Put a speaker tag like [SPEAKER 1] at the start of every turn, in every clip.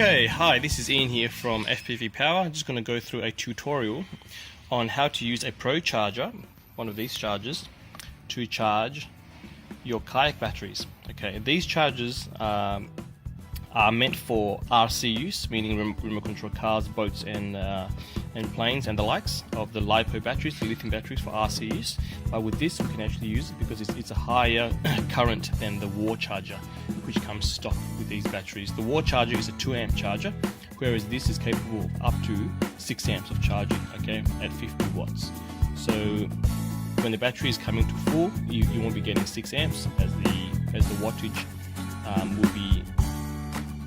[SPEAKER 1] Okay, hi, this is Ian here from FPV Power. I'm just going to go through a tutorial on how to use a Pro charger, one of these chargers, to charge your Kayak batteries. Okay, these chargers are meant for RC use, meaning remote control cars, boats, and planes, and the likes of the LiPo batteries, the lithium batteries for RC use. But with this, we can actually use it because it's a higher current than the war charger, which comes stock with these batteries. The war charger is a 2 amp charger, whereas this is capable of up to 6 amps of charging, okay, at 50 watts. So when the battery is coming to full, you won't be getting 6 amps, as the wattage will be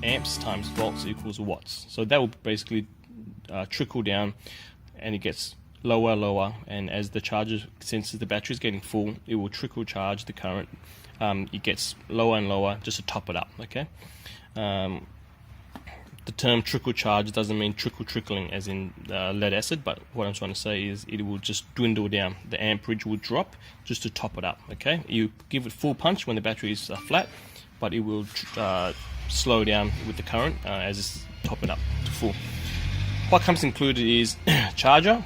[SPEAKER 1] amps times volts equals watts. So that will basically trickle down, and it gets lower, and as the charger senses the battery is getting full, it will trickle charge the current. It gets lower and lower just to top it up, okay? The term trickle charge doesn't mean trickling as in lead acid, but what I'm trying to say is it will just dwindle down. The amperage will drop just to top it up, okay? You give it full punch when the battery is flat, but it will slow down with the current as it's top it up to full. What comes included is charger,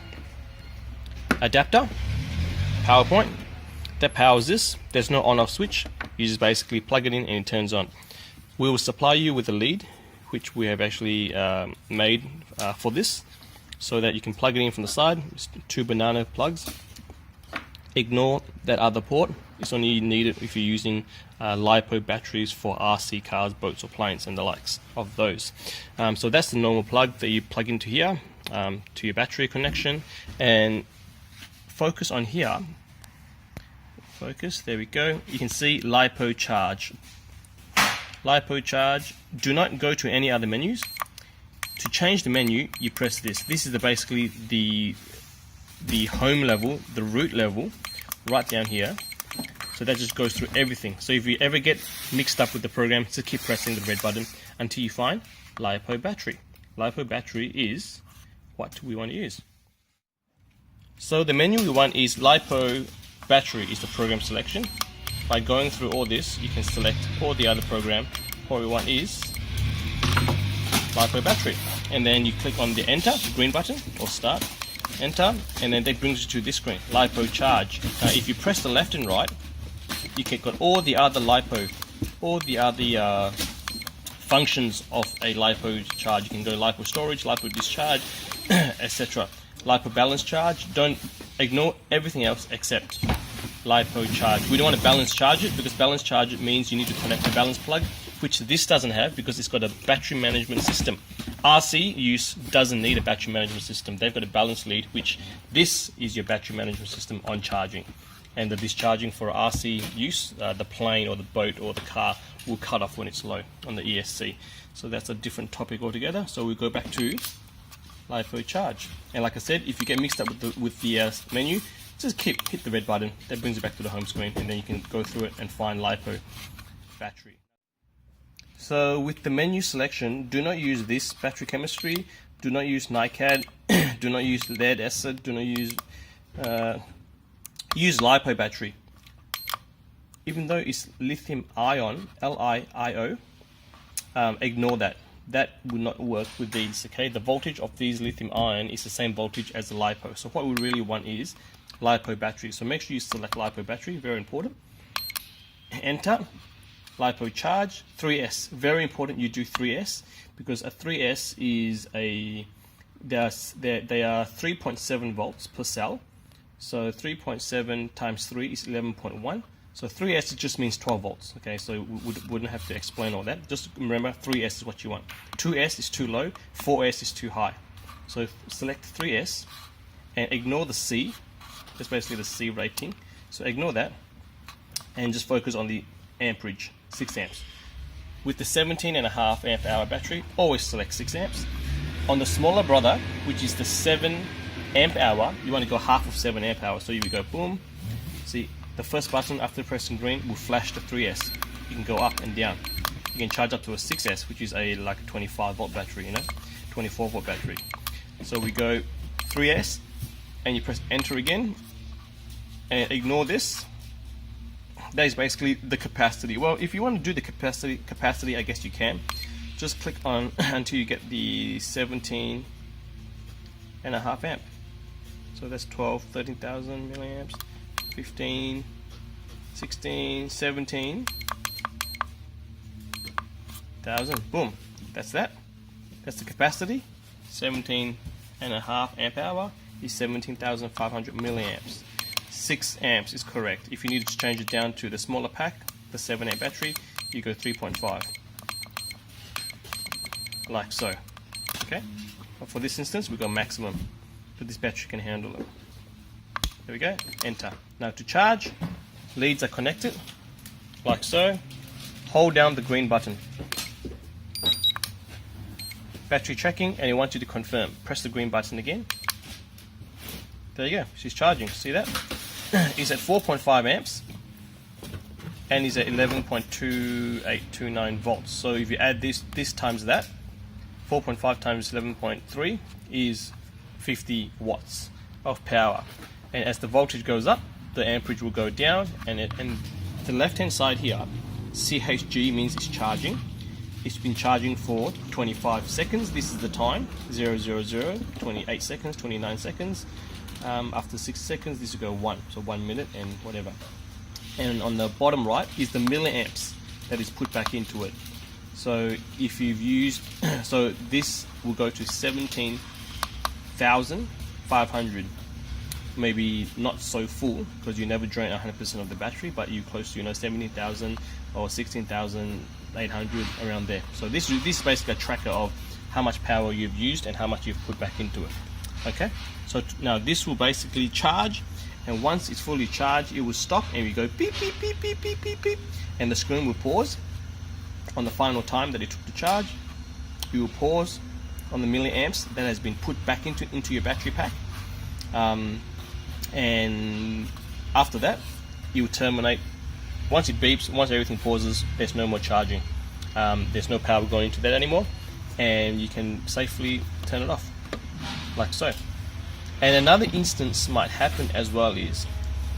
[SPEAKER 1] adapter, power point that powers this. There's no on-off switch. You just basically plug it in and it turns on. We will supply you with a lead, which we have actually made for this, so that you can plug it in from the side. It's 2 banana plugs. Ignore that other port. It's only needed if you're using LiPo batteries for RC cars, boats, or planes, and the likes of those. So that's the normal plug that you plug into here to your battery connection, and focus on here. Focus, there we go. You can see LiPo charge. LiPo charge. Do not go to any other menus. To change the menu, you press this. This is basically the home level, the root level, right down here. So that just goes through everything. So if you ever get mixed up with the program, just keep pressing the red button until you find LiPo battery. LiPo battery is what we want to use. So the menu we want is LiPo battery is the program selection. By going through all this, you can select all the other program. What we want is LiPo battery. And then you click on the enter, the green button, or start, enter, and then that brings you to this screen, LiPo charge. Now if you press the left and right, you can got all the other LiPo, all the other functions of a LiPo charge. You can go LiPo storage, LiPo discharge, etc. LiPo balance charge. Don't ignore everything else except LiPo charge. We don't want to balance charge it, because balance charge it means you need to connect a balance plug, which this doesn't have because it's got a battery management system. RC use doesn't need a battery management system. They've got a balance lead, which this is your battery management system on charging. And the discharging for RC use, the plane or the boat or the car will cut off when it's low on the ESC. So that's a different topic altogether. So we go back to LiPo charge. And like I said, if you get mixed up with the menu, just hit the red button. That brings you back to the home screen, and then you can go through it and find LiPo battery. So with the menu selection, do not use this battery chemistry, do not use NiCad, do not use lead acid, do not use use LiPo battery. Even though it's lithium ion, L-I-I-O, ignore that. That will not work with these, okay? The voltage of these lithium ion is the same voltage as the LiPo. So what we really want is LiPo battery. So make sure you select LiPo battery, very important. Enter. LiPo charge, 3S. Very important you do 3S, because a 3S is they are 3.7 volts per cell. So 3.7 times 3 is 11.1. So 3S just means 12 volts. Okay, so we wouldn't have to explain all that. Just remember 3S is what you want. 2S is too low, 4S is too high. So select 3S and ignore the C. That's basically the C rating. So ignore that and just focus on the amperage, 6 amps. With the 17.5 amp hour battery, always select 6 amps. On the smaller brother, which is the 7 amp hour, you want to go half of 7 amp hour. So you go boom. See, the first button after pressing green will flash the 3S. You can go up and down. You can charge up to a 6S, which is like a 25 volt battery, 24 volt battery. So we go 3S, and you press enter again, and ignore this. That is basically the capacity. Well, if you want to do the capacity, I guess you can. just click on until you get the 17.5 amp. So that's 12, 13,000 milliamps, 15, 16, 17,000. Boom. That's that. That's the capacity. 17.5 amp hour is 17,500 milliamps. 6 amps is correct. If you need to change it down to the smaller pack, the 7 amp battery, you go 3.5. Like so. Okay? But for this instance, we go maximum. But this battery can handle it. There we go. Enter. Now to charge, leads are connected. Like so. Hold down the green button. Battery tracking, and it wants you to confirm. Press the green button again. There you go. She's charging. See that? It's at 4.5 amps. And is at 11.2829 volts. So if you add this times that, 4.5 times 11.3 is 50 watts of power. And as the voltage goes up, the amperage will go down. And the left hand side here, CHG means it's charging. It's been charging for 25 seconds. This is the time, 0, 0, 0, 28 seconds, 29 seconds. After 6 seconds, this will go 1, so 1 minute and whatever. And on the bottom right is the milliamps that is put back into it. So if you've used, so this will go to 17,500. Maybe not so full because you never drain 100% of the battery, but you close to 17,000 or 16,800 around there. So this is basically a tracker of how much power you've used and how much you've put back into it. Okay, so now this will basically charge, and once it's fully charged, it will stop and we go beep beep beep beep beep beep beep, and the screen will pause on the final time that it took to charge. You will pause on the milliamps that has been put back into your battery pack, and after that you will terminate. Once it beeps, once everything pauses, there's no more charging. There's no power going into that anymore, and you can safely turn it off, like so. And another instance might happen as well is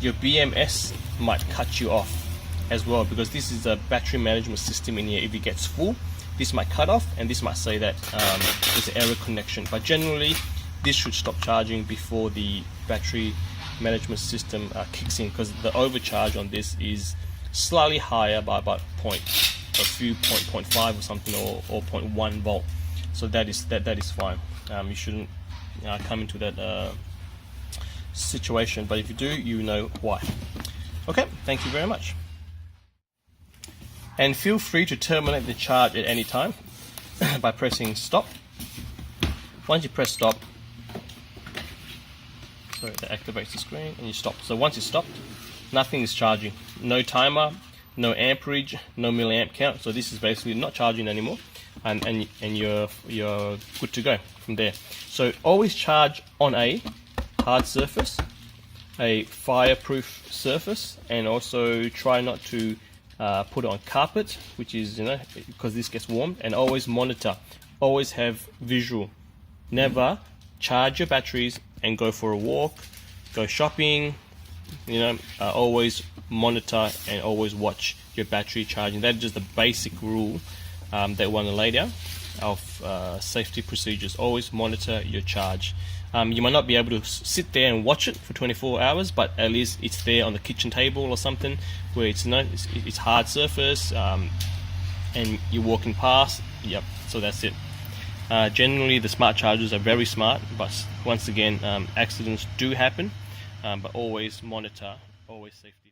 [SPEAKER 1] your BMS might cut you off as well, because this is a battery management system in here. If it gets full, this might cut off, and this might say that there's an error connection. But generally, this should stop charging before the battery management system kicks in, because the overcharge on this is slightly higher by about 0.5 or something, or 0.1 volt. So that is fine. You shouldn't come into that situation, but if you do, you know why. Okay, thank you very much. And feel free to terminate the charge at any time by pressing stop. Once you press stop, so that activates the screen, and you stop. So once it's stopped, nothing is charging. No timer, no amperage, no milliamp count. So this is basically not charging anymore, and you're good to go from there. So always charge on a hard surface, a fireproof surface, and also try not to put it on carpet, which is, because this gets warmed. And always monitor, always have visual. Never charge your batteries and go for a walk, go shopping. Always monitor and always watch your battery charging. That's just the basic rule that we want to lay down of safety procedures. Always monitor your charge. You might not be able to sit there and watch it for 24 hours, but at least it's there on the kitchen table or something where it's hard surface, and you're walking past. Yep, so that's it. Generally, the smart chargers are very smart, but once again, accidents do happen, but always monitor, always safety.